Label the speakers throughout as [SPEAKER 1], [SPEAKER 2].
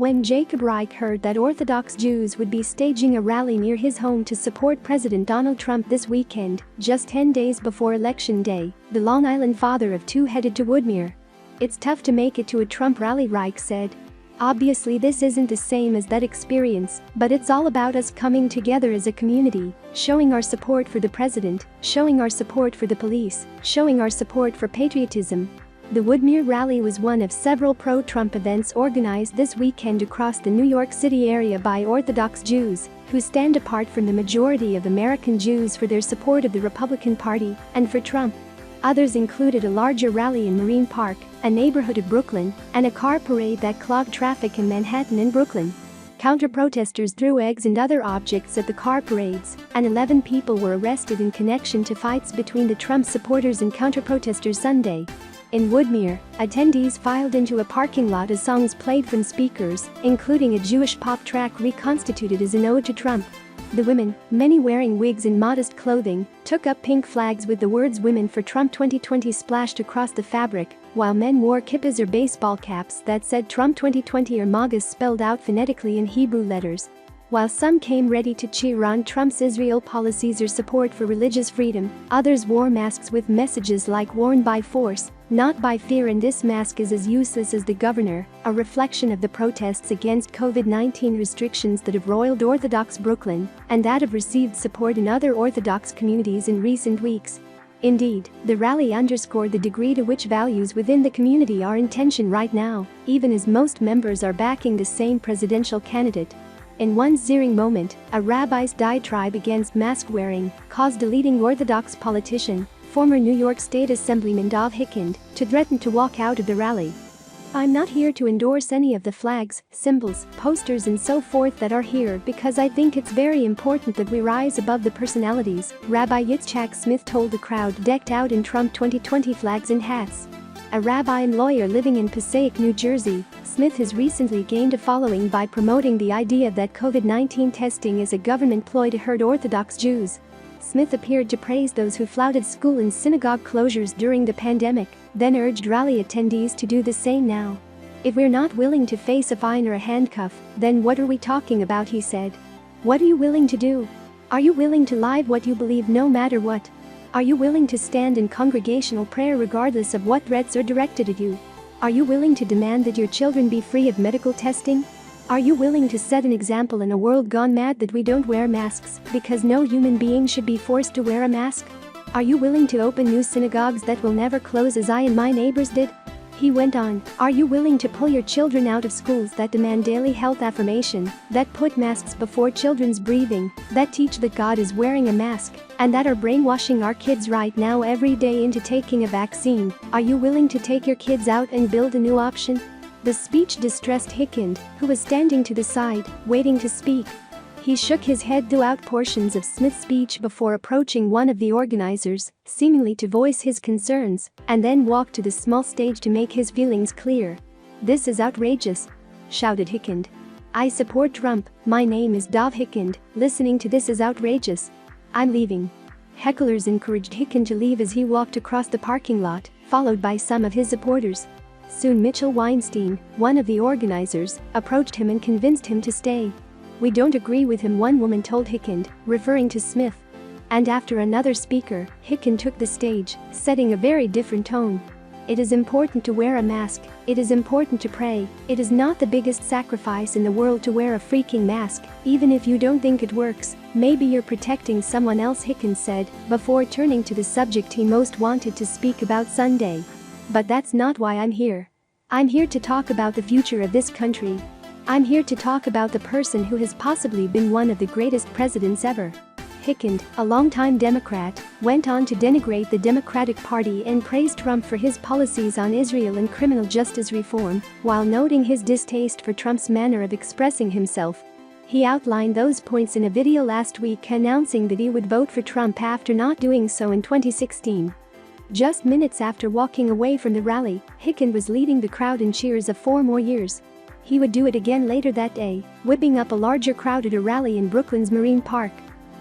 [SPEAKER 1] When Jacob Reich heard that Orthodox Jews would be staging a rally near his home to support President Donald Trump this weekend, just 10 days before Election Day, the Long Island father of two headed to Woodmere. "It's tough to make it to a Trump rally," Reich said. "Obviously this isn't the same as that experience, but it's all about us coming together as a community, showing our support for the president, showing our support for the police, showing our support for patriotism." The Woodmere rally was one of several pro-Trump events organized this weekend across the New York City area by Orthodox Jews, who stand apart from the majority of American Jews for their support of the Republican Party and for Trump. Others included a larger rally in Marine Park, a neighborhood of Brooklyn, and a car parade that clogged traffic in Manhattan and Brooklyn. Counterprotesters threw eggs and other objects at the car parades, and 11 people were arrested in connection to fights between the Trump supporters and counterprotesters Sunday. In Woodmere, attendees filed into a parking lot as songs played from speakers, including a Jewish pop track reconstituted as an ode to Trump. The women, many wearing wigs and modest clothing, took up pink flags with the words "Women for Trump 2020" splashed across the fabric, while men wore kippas or baseball caps that said Trump 2020 or MAGA spelled out phonetically in Hebrew letters. While some came ready to cheer on Trump's Israel policies or support for religious freedom, others wore masks with messages like "Worn by force, not by fear," and "This mask is as useless as the governor," a reflection of the protests against COVID-19 restrictions that have roiled Orthodox Brooklyn and that have received support in other Orthodox communities in recent weeks. Indeed, the rally underscored the degree to which values within the community are in tension right now, even as most members are backing the same presidential candidate. In one searing moment, a rabbi's diatribe against mask-wearing caused a leading Orthodox politician, former New York State Assemblyman Dov Hikind, to threaten to walk out of the rally. "I'm not here to endorse any of the flags, symbols, posters and so forth that are here because I think it's very important that we rise above the personalities," Rabbi Yitzchak Smith told the crowd decked out in Trump 2020 flags and hats. A rabbi and lawyer living in Passaic, New Jersey, Smith has recently gained a following by promoting the idea that COVID-19 testing is a government ploy to hurt Orthodox Jews. Smith appeared to praise those who flouted school and synagogue closures during the pandemic, then urged rally attendees to do the same now. "If we're not willing to face a fine or a handcuff, then what are we talking about?" he said. "What are you willing to do? Are you willing to live what you believe no matter what? Are you willing to stand in congregational prayer regardless of what threats are directed at you? Are you willing to demand that your children be free of medical testing? Are you willing to set an example in a world gone mad that we don't wear masks because no human being should be forced to wear a mask? Are you willing to open new synagogues that will never close as I and my neighbors did?" He went on, "Are you willing to pull your children out of schools that demand daily health affirmation, that put masks before children's breathing, that teach that God is wearing a mask, and that are brainwashing our kids right now every day into taking a vaccine? Are you willing to take your kids out and build a new option?" The speech distressed Hikind, who was standing to the side, waiting to speak. He shook his head throughout portions of Smith's speech before approaching one of the organizers, seemingly to voice his concerns, and then walked to the small stage to make his feelings clear. "This is outrageous," shouted Hikind. "I support Trump, my name is Dov Hikind, listening to this is outrageous. I'm leaving." Hecklers encouraged Hikind to leave as he walked across the parking lot, followed by some of his supporters. Soon Mitchell Weinstein, one of the organizers, approached him and convinced him to stay. "We don't agree with him," one woman told Hikind, referring to Smith. And after another speaker, Hikind took the stage, setting a very different tone. "It is important to wear a mask, it is important to pray, it is not the biggest sacrifice in the world to wear a freaking mask, even if you don't think it works, maybe you're protecting someone else," Hikind said, before turning to the subject he most wanted to speak about Sunday. "But that's not why I'm here. I'm here to talk about the future of this country. I'm here to talk about the person who has possibly been one of the greatest presidents ever." Hikind, a longtime Democrat, went on to denigrate the Democratic Party and praise Trump for his policies on Israel and criminal justice reform, while noting his distaste for Trump's manner of expressing himself. He outlined those points in a video last week announcing that he would vote for Trump after not doing so in 2016. Just minutes after walking away from the rally, Hikind was leading the crowd in cheers of 4 more years. He would do it again later that day, whipping up a larger crowd at a rally in Brooklyn's Marine Park.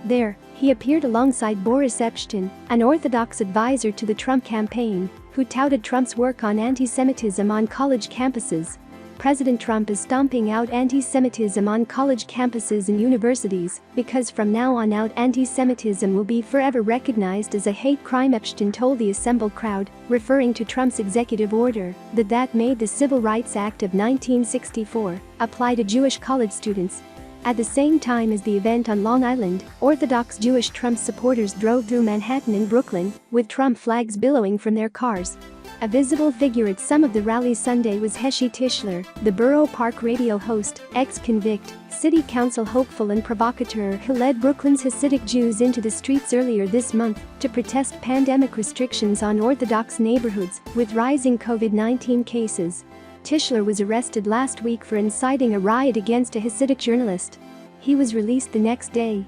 [SPEAKER 1] There, he appeared alongside Boris Epstein, an Orthodox advisor to the Trump campaign, who touted Trump's work on anti-Semitism on college campuses. President Trump is stomping out anti-Semitism on college campuses and universities because from now on out anti-Semitism will be forever recognized as a hate crime. Epstein told the assembled crowd, referring to Trump's executive order that made the Civil Rights Act of 1964 apply to Jewish college students. At the same time as the event on Long Island, Orthodox Jewish Trump supporters drove through Manhattan and Brooklyn with Trump flags billowing from their cars. A visible figure at some of the rallies Sunday was Heshi Tischler, the Borough Park radio host, ex-convict, city council hopeful and provocateur who led Brooklyn's Hasidic Jews into the streets earlier this month to protest pandemic restrictions on Orthodox neighborhoods with rising COVID-19 cases. Tischler was arrested last week for inciting a riot against a Hasidic journalist. He was released the next day.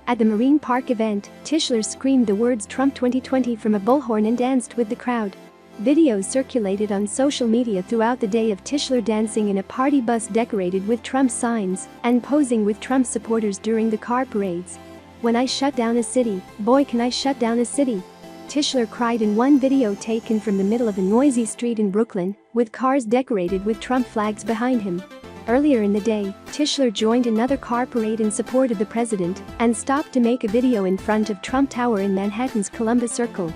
[SPEAKER 1] At the Marine Park event, Tischler screamed the words Trump 2020 from a bullhorn and danced with the crowd. Videos circulated on social media throughout the day of Tischler dancing in a party bus decorated with Trump signs and posing with Trump supporters during the car parades. "When I shut down a city, boy can I shut down a city," Tischler cried in one video taken from the middle of a noisy street in Brooklyn, with cars decorated with Trump flags behind him. Earlier in the day, Tischler joined another car parade in support of the president and stopped to make a video in front of Trump Tower in Manhattan's Columbus Circle.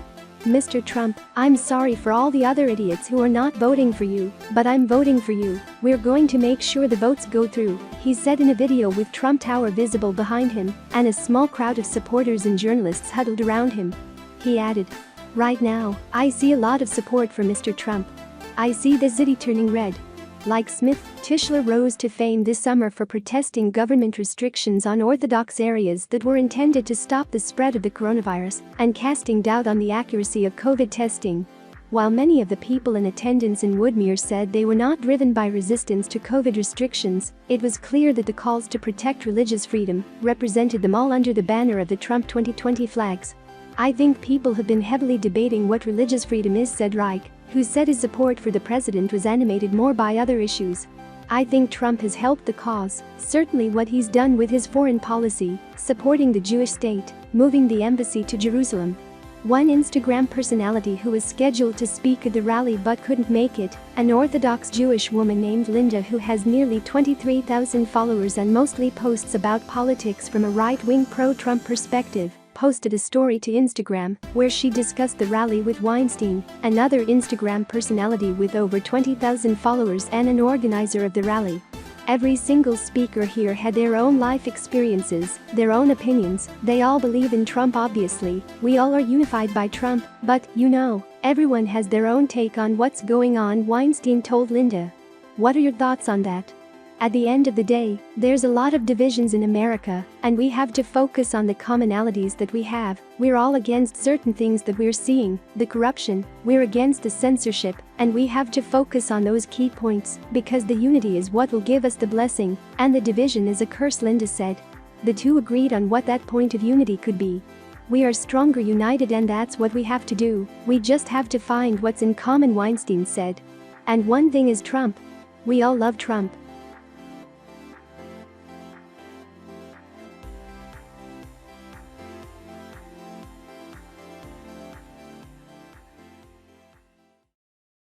[SPEAKER 1] "Mr. Trump, I'm sorry for all the other idiots who are not voting for you, but I'm voting for you. We're going to make sure the votes go through," he said in a video with Trump Tower visible behind him and a small crowd of supporters and journalists huddled around him. He added, "Right now, I see a lot of support for Mr. Trump. I see the city turning red." Like Smith, Tischler rose to fame this summer for protesting government restrictions on Orthodox areas that were intended to stop the spread of the coronavirus and casting doubt on the accuracy of COVID testing. While many of the people in attendance in Woodmere said they were not driven by resistance to COVID restrictions, it was clear that the calls to protect religious freedom represented them all under the banner of the Trump 2020 flags. "I think people have been heavily debating what religious freedom is," said Reich, who said his support for the president was animated more by other issues. "I think Trump has helped the cause, certainly what he's done with his foreign policy, supporting the Jewish state, moving the embassy to Jerusalem." One Instagram personality who was scheduled to speak at the rally but couldn't make it, an Orthodox Jewish woman named Linda who has nearly 23,000 followers and mostly posts about politics from a right-wing pro-Trump perspective, posted a story to Instagram where she discussed the rally with Weinstein, another Instagram personality with over 20,000 followers and an organizer of the rally. Every single speaker here had their own life experiences, their own opinions. They all believe in Trump obviously, we all are unified by Trump, but, everyone has their own take on what's going on, Weinstein told Linda. "What are your thoughts on that? At the end of the day, there's a lot of divisions in America, and we have to focus on the commonalities that we have. We're all against certain things that we're seeing, the corruption, we're against the censorship, and we have to focus on those key points, because the unity is what will give us the blessing, and the division is a curse," Linda said. The two agreed on what that point of unity could be. "We are stronger united and that's what we have to do, we just have to find what's in common," Weinstein said. "And one thing is Trump. We all love Trump.